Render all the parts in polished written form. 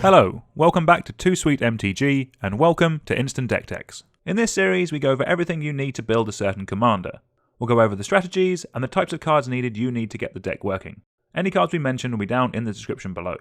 Hello, welcome back to Too Sweet MTG, and welcome to Instant Deck Techs. In this series, we go over everything you need to build a certain commander. We'll go over the strategies and the types of cards needed you need to get the deck working. Any cards we mention will be down in the description below.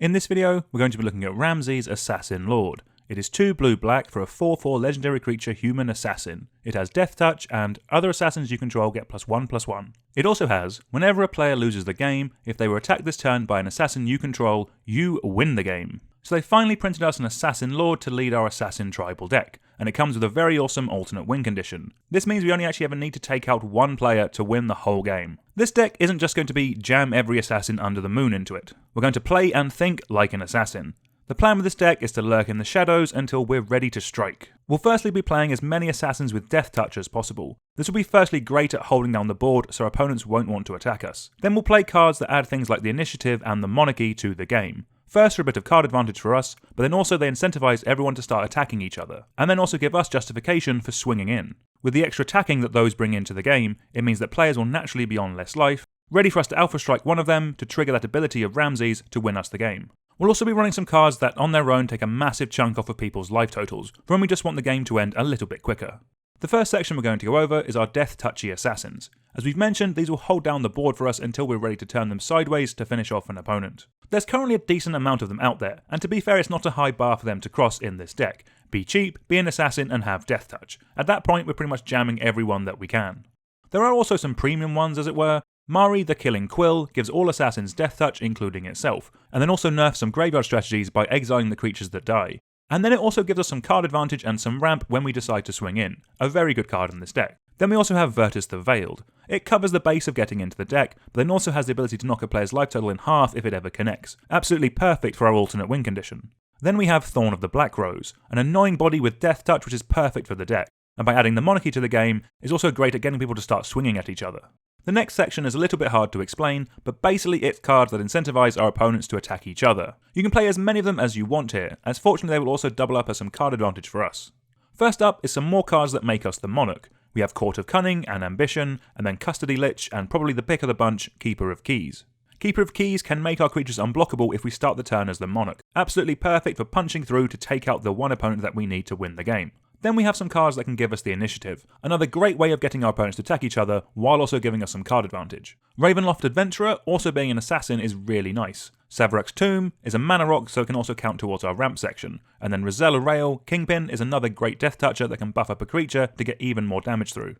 In this video, we're going to be looking at Ramses Assassin Lord. It is 2 blue-black for a 4/4 legendary creature human assassin. It has Deathtouch, and other assassins you control get +1/+1. It also has, whenever a player loses the game, if they were attacked this turn by an assassin you control, you win the game. So they finally printed us an Assassin Lord to lead our Assassin Tribal deck, and it comes with a very awesome alternate win condition. This means we only actually ever need to take out one player to win the whole game. This deck isn't just going to be jam every assassin under the moon into it. We're going to play and think like an assassin. The plan with this deck is to lurk in the shadows until we're ready to strike. We'll firstly be playing as many assassins with Deathtouch as possible. This will be firstly great at holding down the board so our opponents won't want to attack us. Then we'll play cards that add things like the initiative and the monarchy to the game. First for a bit of card advantage for us, but then also they incentivize everyone to start attacking each other, and then also give us justification for swinging in. With the extra attacking that those bring into the game, it means that players will naturally be on less life, ready for us to alpha strike one of them to trigger that ability of Ramses to win us the game. We'll also be running some cards that on their own take a massive chunk off of people's life totals, for when we just want the game to end a little bit quicker. The first section we're going to go over is our Deathtouchy Assassins. As we've mentioned, these will hold down the board for us until we're ready to turn them sideways to finish off an opponent. There's currently a decent amount of them out there, and to be fair, it's not a high bar for them to cross in this deck. Be cheap, be an assassin, and have Deathtouch. At that point, we're pretty much jamming everyone that we can. There are also some premium ones, as it were. Mari the Killing Quill gives all assassins Deathtouch, including itself, and then also nerfs some graveyard strategies by exiling the creatures that die. And then it also gives us some card advantage and some ramp when we decide to swing in, a very good card in this deck. Then we also have Virtus the Veiled. It covers the base of getting into the deck, but then also has the ability to knock a player's life total in half if it ever connects. Absolutely perfect for our alternate win condition. Then we have Thorn of the Black Rose, an annoying body with Deathtouch which is perfect for the deck, and by adding the monarchy to the game, is also great at getting people to start swinging at each other. The next section is a little bit hard to explain, but basically it's cards that incentivize our opponents to attack each other. You can play as many of them as you want here, as fortunately they will also double up as some card advantage for us. First up is some more cards that make us the Monarch. We have Court of Cunning and Ambition, and then Custodi Lich, and probably the pick of the bunch, Keeper of Keys. Keeper of Keys can make our creatures unblockable if we start the turn as the Monarch. Absolutely perfect for punching through to take out the one opponent that we need to win the game. Then we have some cards that can give us the initiative, another great way of getting our opponents to attack each other while also giving us some card advantage. Ravenloft Adventurer, also being an assassin, is really nice. Sarevok's Tome is a mana rock, so it can also count towards our ramp section. And then Rael, Kingpin, is another great death toucher that can buff up a creature to get even more damage through.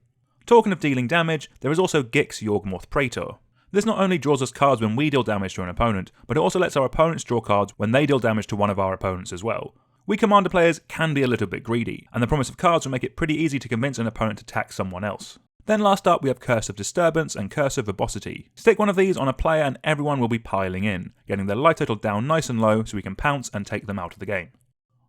Talking of dealing damage, there is also Gix's Yawgmoth Praetor. This not only draws us cards when we deal damage to an opponent, but it also lets our opponents draw cards when they deal damage to one of our opponents as well. We commander players can be a little bit greedy, and the promise of cards will make it pretty easy to convince an opponent to attack someone else. Then last up we have Curse of Disturbance and Curse of Verbosity. Stick one of these on a player and everyone will be piling in, getting their life total down nice and low so we can pounce and take them out of the game.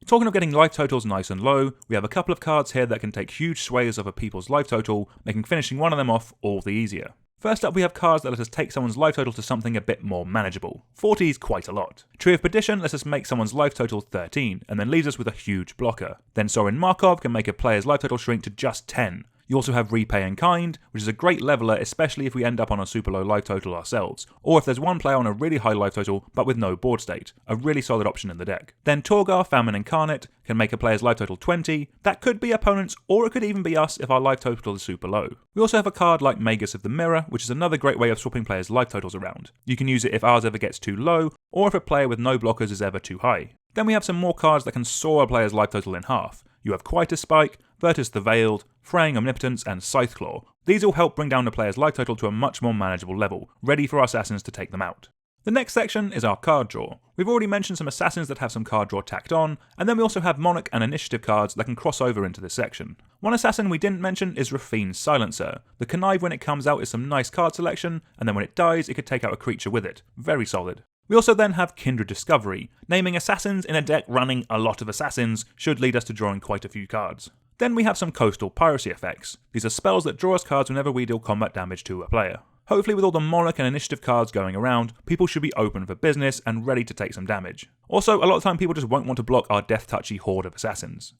Talking of getting life totals nice and low, we have a couple of cards here that can take huge swathes of a people's life total, making finishing one of them off all the easier. First up we have cards that let us take someone's life total to something a bit more manageable. 40 is quite a lot. Tree of Perdition lets us make someone's life total 13, and then leaves us with a huge blocker. Then Sorin Markov can make a player's life total shrink to just 10. You also have Repay in Kind, which is a great leveler especially if we end up on a super low life total ourselves, or if there's one player on a really high life total but with no board state, a really solid option in the deck. Then Torgar, Famine Incarnate, can make a player's life total 20, that could be opponents or it could even be us if our life total is super low. We also have a card like Magus of the Mirror, which is another great way of swapping players' life totals around. You can use it if ours ever gets too low, or if a player with no blockers is ever too high. Then we have some more cards that can saw a player's life total in half. You have Quite a Spike, Virtus the Veiled, Fraying Omnipotence, and Scytheclaw. These all help bring down the player's life total to a much more manageable level, ready for our assassins to take them out. The next section is our card draw. We've already mentioned some assassins that have some card draw tacked on, and then we also have Monarch and Initiative cards that can cross over into this section. One assassin we didn't mention is Rafine's Silencer. The Connive when it comes out is some nice card selection, and then when it dies it could take out a creature with it. Very solid. We also then have Kindred Discovery. Naming assassins in a deck running a lot of assassins should lead us to drawing quite a few cards. Then we have some Coastal Piracy effects. These are spells that draw us cards whenever we deal combat damage to a player. Hopefully with all the Monarch and Initiative cards going around, people should be open for business and ready to take some damage. Also, a lot of time people just won't want to block our death touchy horde of assassins.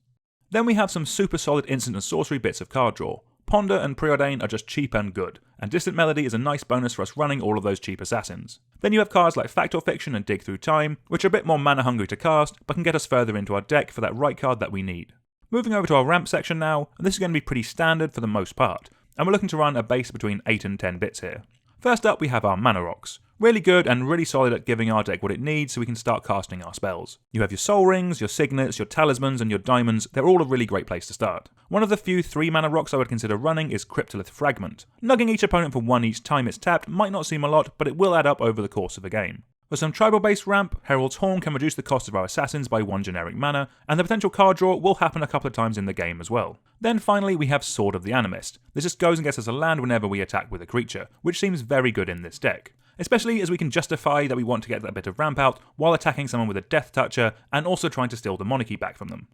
Then we have some super solid instant and sorcery bits of card draw. Ponder and Preordain are just cheap and good, and Distant Melody is a nice bonus for us running all of those cheap assassins. Then you have cards like Fact or Fiction and Dig Through Time, which are a bit more mana hungry to cast, but can get us further into our deck for that right card that we need. Moving over to our ramp section now, and this is going to be pretty standard for the most part, and we're looking to run a base between 8 and 10 bits here. First up we have our Mana Rocks. Really good and really solid at giving our deck what it needs so we can start casting our spells. You have your Soul Rings, your Signets, your Talismans and your Diamonds, they're all a really great place to start. One of the few 3 mana rocks I would consider running is Cryptolith Fragment. Nugging each opponent for 1 each time it's tapped might not seem a lot, but it will add up over the course of a game. For some tribal-based ramp, Herald's Horn can reduce the cost of our assassins by 1 generic mana, and the potential card draw will happen a couple of times in the game as well. Then finally we have Sword of the Animist. This just goes and gets us a land whenever we attack with a creature, which seems very good in this deck. Especially as we can justify that we want to get that bit of ramp out while attacking someone with a Death Toucher and also trying to steal the monarchy back from them.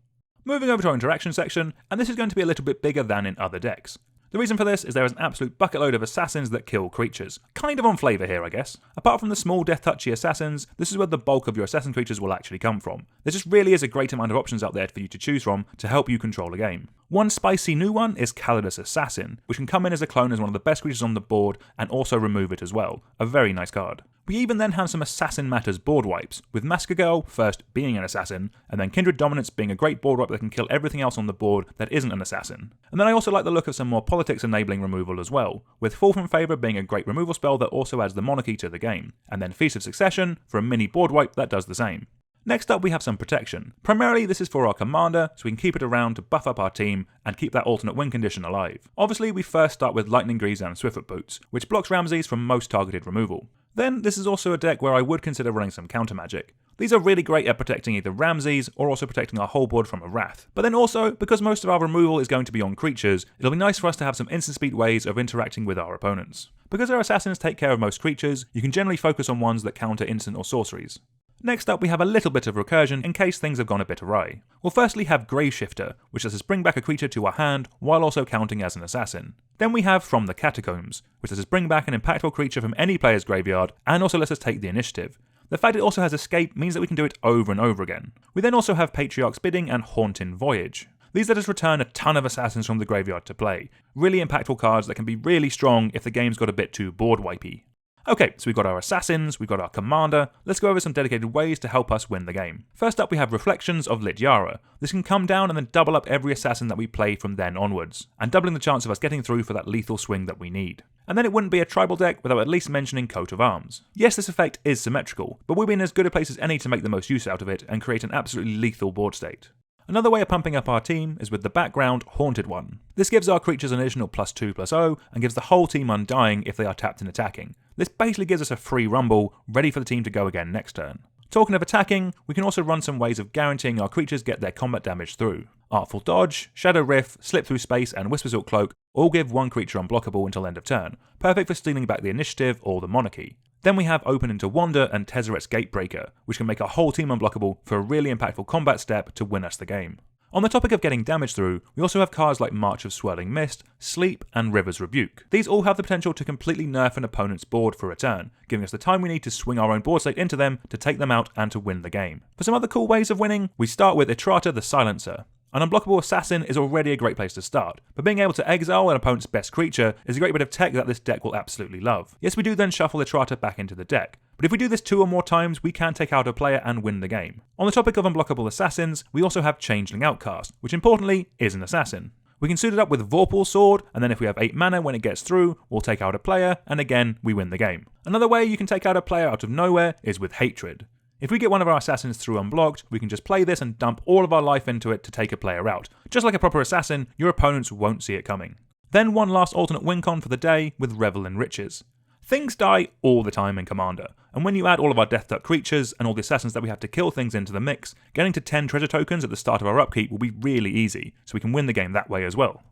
Moving over to our interaction section, and this is going to be a little bit bigger than in other decks. The reason for this is there is an absolute bucket load of assassins that kill creatures. Kind of on flavour here, I guess. Apart from the small death-touchy assassins, this is where the bulk of your assassin creatures will actually come from. There just really is a great amount of options out there for you to choose from to help you control a game. One spicy new one is Calidus Assassin, which can come in as a clone as one of the best creatures on the board and also remove it as well. A very nice card. We even then have some Assassin Matters board wipes, with Massacre Girl first being an assassin, and then Kindred Dominance being a great board wipe that can kill everything else on the board that isn't an assassin. And then I also like the look of some more politics enabling removal as well, with Fall from Favour being a great removal spell that also adds the monarchy to the game, and then Feast of Succession for a mini board wipe that does the same. Next up we have some protection. Primarily this is for our commander, so we can keep it around to buff up our team and keep that alternate win condition alive. Obviously we first start with Lightning Greaves and Swiftfoot Boots, which blocks Ramses from most targeted removal. Then this is also a deck where I would consider running some counter magic. These are really great at protecting either Ramses or also protecting our whole board from a Wrath. But then also, because most of our removal is going to be on creatures, it'll be nice for us to have some instant speed ways of interacting with our opponents. Because our assassins take care of most creatures, you can generally focus on ones that counter instant or sorceries. Next up we have a little bit of recursion in case things have gone a bit awry. We'll firstly have Graveshifter, which lets us bring back a creature to our hand while also counting as an assassin. Then we have From the Catacombs, which lets us bring back an impactful creature from any player's graveyard and also lets us take the initiative. The fact it also has Escape means that we can do it over and over again. We then also have Patriarch's Bidding and Haunting Voyage. These let us return a ton of assassins from the graveyard to play. Really impactful cards that can be really strong if the game's got a bit too board wipey. Okay, so we've got our assassins, we've got our commander, let's go over some dedicated ways to help us win the game. First up we have Reflections of Lityara. This can come down and then double up every assassin that we play from then onwards, and doubling the chance of us getting through for that lethal swing that we need. And then it wouldn't be a tribal deck without at least mentioning Coat of Arms. Yes, this effect is symmetrical, but we'll be in as good a place as any to make the most use out of it and create an absolutely lethal board state. Another way of pumping up our team is with the background Haunted One. This gives our creatures an additional +2/+0 and gives the whole team Undying if they are tapped and attacking. This basically gives us a free rumble, ready for the team to go again next turn. Talking of attacking, we can also run some ways of guaranteeing our creatures get their combat damage through. Artful Dodge, Shadow Riff, Slip Through Space and Whispersilk Cloak all give one creature unblockable until end of turn, perfect for stealing back the initiative or the monarchy. Then we have Open into Wonder and Tezzeret's Gatebreaker, which can make our whole team unblockable for a really impactful combat step to win us the game. On the topic of getting damage through, we also have cards like March of Swirling Mist, Sleep, and River's Rebuke. These all have the potential to completely nerf an opponent's board for a turn, giving us the time we need to swing our own board state into them to take them out and to win the game. For some other cool ways of winning, we start with Etrata the Silencer. An unblockable assassin is already a great place to start, but being able to exile an opponent's best creature is a great bit of tech that this deck will absolutely love. Yes, we do then shuffle Etrata back into the deck, but if we do this 2 or more times, we can take out a player and win the game. On the topic of unblockable assassins, we also have Changeling Outcast, which importantly is an assassin. We can suit it up with Vorpal's Sword, and then if we have 8 mana when it gets through, we'll take out a player, and again, we win the game. Another way you can take out a player out of nowhere is with Hatred. If we get one of our assassins through unblocked, we can just play this and dump all of our life into it to take a player out. Just like a proper assassin, your opponents won't see it coming. Then one last alternate win con for the day with Revel in Riches. Things die all the time in Commander, and when you add all of our Deathtouch creatures and all the assassins that we have to kill things into the mix, getting to 10 treasure tokens at the start of our upkeep will be really easy, so we can win the game that way as well.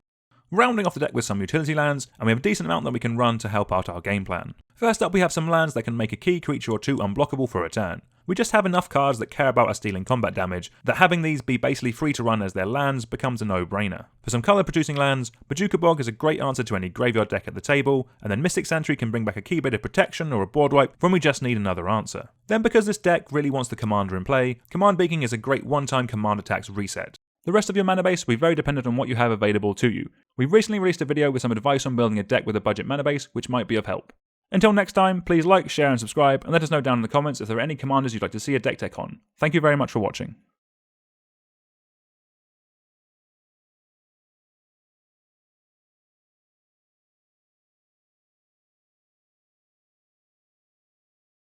Rounding off the deck with some utility lands, and we have a decent amount that we can run to help out our game plan. First up we have some lands that can make a key creature or 2 unblockable for a turn. We just have enough cards that care about us dealing combat damage that having these be basically free to run as their lands becomes a no-brainer. For some colour producing lands, Bojuka Bog is a great answer to any graveyard deck at the table, and then Mystic Sanctuary can bring back a key bit of protection or a board wipe when we just need another answer. Then because this deck really wants the commander in play, Command Beaking is a great one-time command attacks reset. The rest of your mana base will be very dependent on what you have available to you. We've recently released a video with some advice on building a deck with a budget mana base, which might be of help. Until next time, please like, share and subscribe, and let us know down in the comments if there are any commanders you'd like to see a deck tech on. Thank you very much for watching.